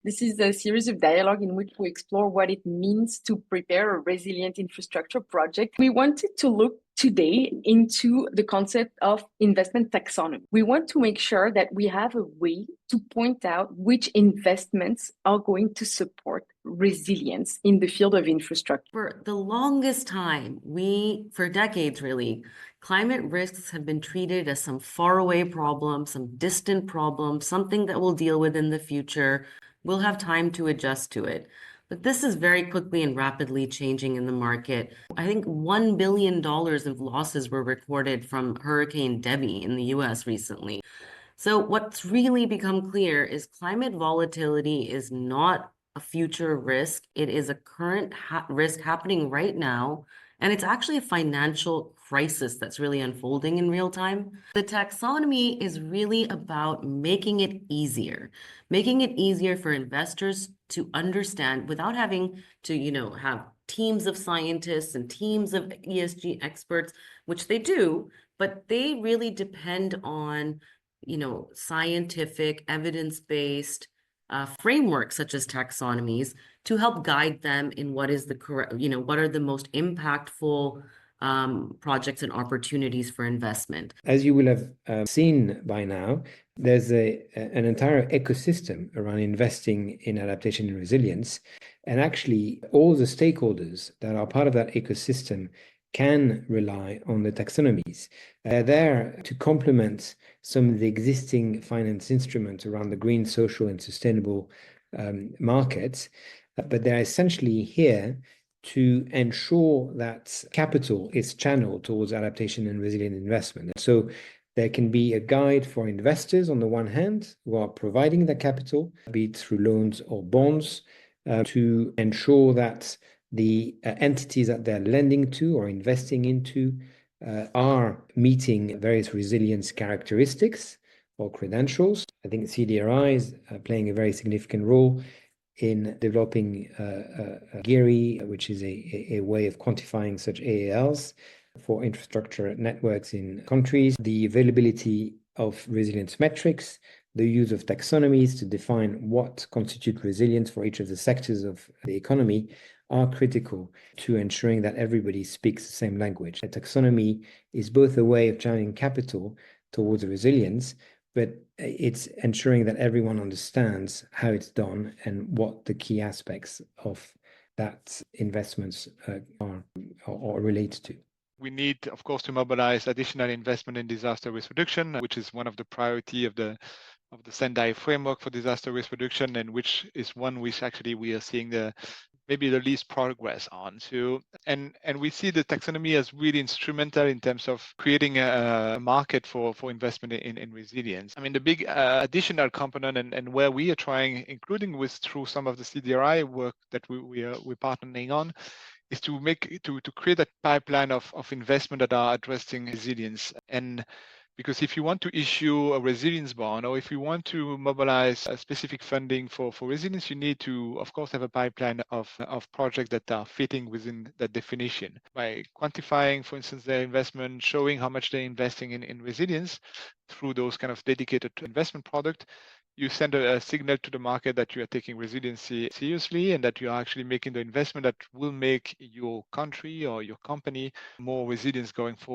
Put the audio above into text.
This is a series of dialogue in which we explore what it means to prepare a resilient infrastructure project. We wanted to look today into the concept of investment taxonomy. We want to make sure that we have a way to point out which investments are going to support resilience in the field of infrastructure. For the longest time, for decades really, climate risks have been treated as some faraway problem, some distant problem, something that we'll deal with in the future. We'll have time to adjust to it. But this is very quickly and rapidly changing in the market. I think $1 billion of losses were recorded from Hurricane Debby in the US recently. So what's really become clear is climate volatility is not a future risk. It is a current risk happening right now. And it's actually a financial crisis that's really unfolding in real time. The taxonomy is really about making it easier for investors to understand without having to, have teams of scientists and teams of ESG experts, which they do, but they really depend on scientific, evidence-based frameworks such as taxonomies to help guide them in what is the correct, what are the most impactful projects and opportunities for investment. As you will have seen by now, there's an entire ecosystem around investing in adaptation and resilience. And actually, all the stakeholders that are part of that ecosystem can rely on the taxonomies. They're there to complement some of the existing finance instruments around the green, social, and sustainable markets, but they're essentially here to ensure that capital is channeled towards adaptation and resilient investment. So there can be a guide for investors on the one hand, who are providing the capital, be it through loans or bonds, to ensure that the entities that they're lending to or investing into are meeting various resilience characteristics or credentials. I think CDRI is playing a very significant role in developing GERI, which is a way of quantifying such AALs for infrastructure networks in countries, the availability of resilience metrics, the use of taxonomies to define what constitutes resilience for each of the sectors of the economy are critical to ensuring that everybody speaks the same language. A taxonomy is both a way of channeling capital towards resilience, but it's ensuring that everyone understands how it's done and what the key aspects of that investments are or relate to. We need, of course, to mobilize additional investment in disaster risk reduction, which is one of the priority of the Sendai framework for disaster risk reduction, and which is one which actually we are seeing maybe the least progress on. So, and we see the taxonomy as really instrumental in terms of creating a market for investment in resilience. I mean, the big additional component and where we are trying, including through some of the CDRI work that we're partnering on, is to create a pipeline of investment that are addressing resilience. And because if you want to issue a resilience bond, or if you want to mobilize a specific funding for resilience, you need to, of course, have a pipeline of projects that are fitting within that definition. By quantifying, for instance, their investment, showing how much they're investing in resilience through those kind of dedicated investment product, you send a signal to the market that you are taking resiliency seriously and that you are actually making the investment that will make your country or your company more resilient going forward.